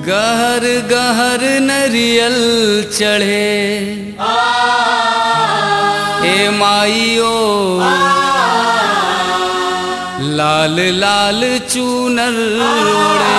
गहर गहर नरियल चढ़े ए माइयो, लाल लाल चूनर ओढ़े।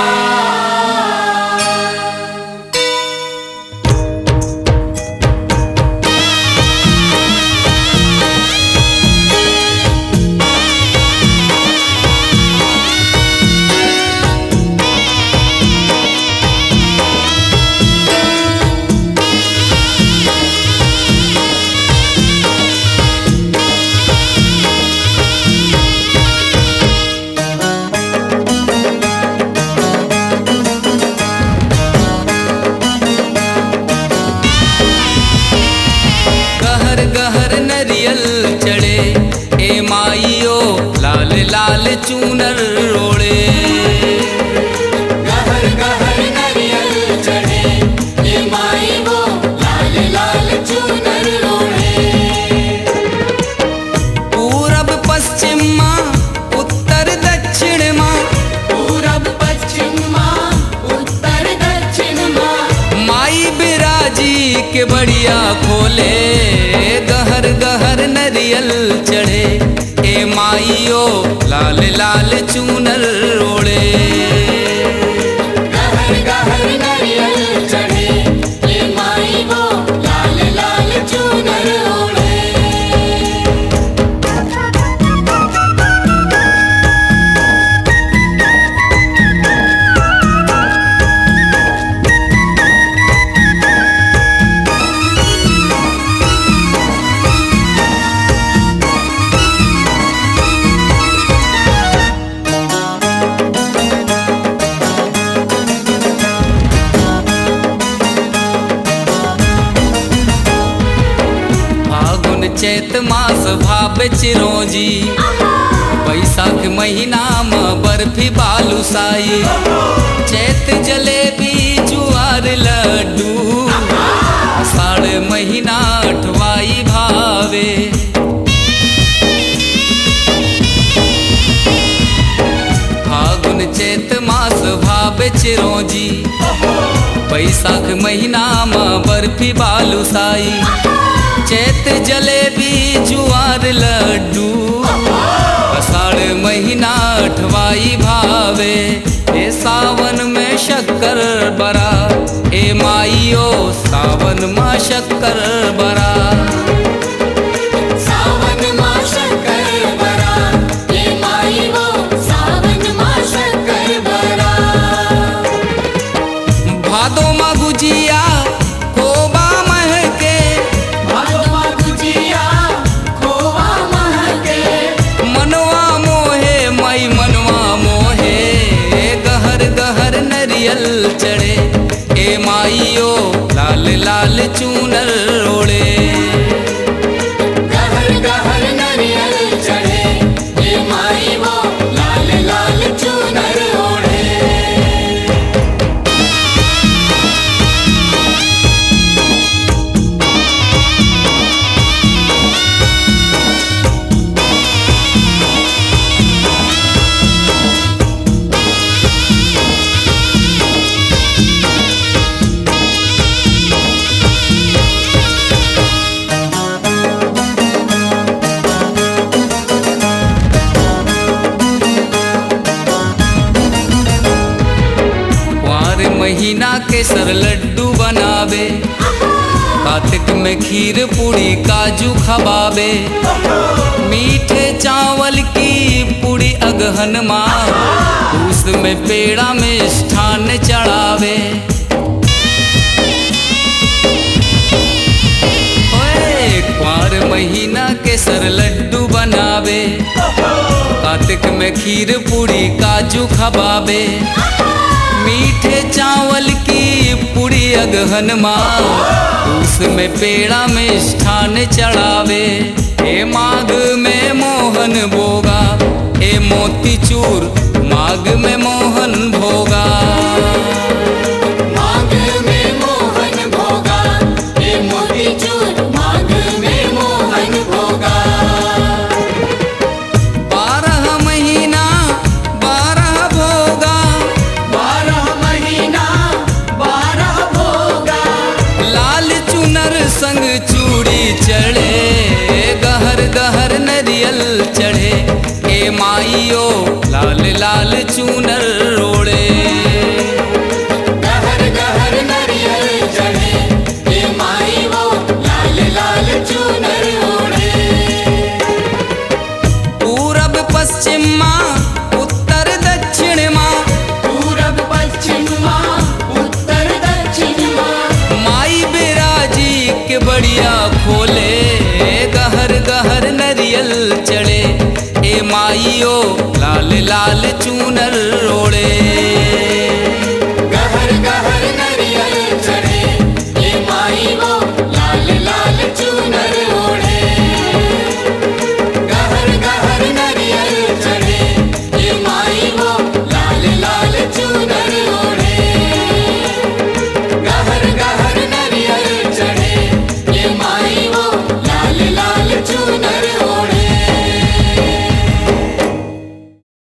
चढ़े ए माइयो, लाल लाल चूनर ओढ़े। गहर गहर नरियल चढ़े ए माइयो, लाल लाल चूनर ओढ़े। पूरब पश्चिम माँ उत्तर दक्षिण माँ, पूरब पश्चिम माँ उत्तर दक्षिण माँ, माई बिराजी के बढ़िया खोले। गहर गहर नरियल चढ़े ए माइयो, लाल लाल चूनर ओढ़े। गहर गहर नरियल चढ़े ए माइयो, लाल लाल चूनर ओढ़े। चैत मास भाप चिरौंजी, बैसाख महीना में बर्फी बालूशाही। चैत जलेबी जुआर लड्डू, आषाढ़ महीना अठवाई भावे। फागुन चैत मास भाप चिरौंजी, बैसाख महीना में बर्फी बालूशाही। चैत जलेबी जुआर लड्डू, आषाढ़ महीना अठवाई भावे। ए सावन में शक्कर बरा ए माइयो, सावन माँ शक्कर बरा। सावन माँ शक्कर बरा ए माइयो, सावन माँ शक्कर बरा। भादो माँ गुजिया खोबा महके, भादो माँ गुजिया खोवा महके। मनवा मोहे माई मनवा मोहे। गहर गहर नरियल चढ़े ए माइयो, लाल लाल चूनर ओढ़े। गहर गहर नरियल चढ़े ए माइयो, लाल लाल चूनर ओढ़े। महीना केसर लड्डू बनावे, कार्तिक में खीर पूड़ी काजू खबावे। मीठे चावल की पूड़ी अगहन माँ, उसमें पेड़ा में मिष्ठान चढ़ावे। क्वार महीना केसर लड्डू बनावे, कार्तिक में खीर पूड़ी काजू खबावे। मीठे चावल की पूड़ी अगहन माँ, उसमें पेड़ा में मिष्ठान चढ़ावे। ए माघ में मोहन भोगा ए मोती चूर, माघ में मोहन भोगा। माघ में मोहन भोगा ए मोती चूर, माघ में मोहन भोगा। 12 महीना 12 भोगा, 12 महीना हुनर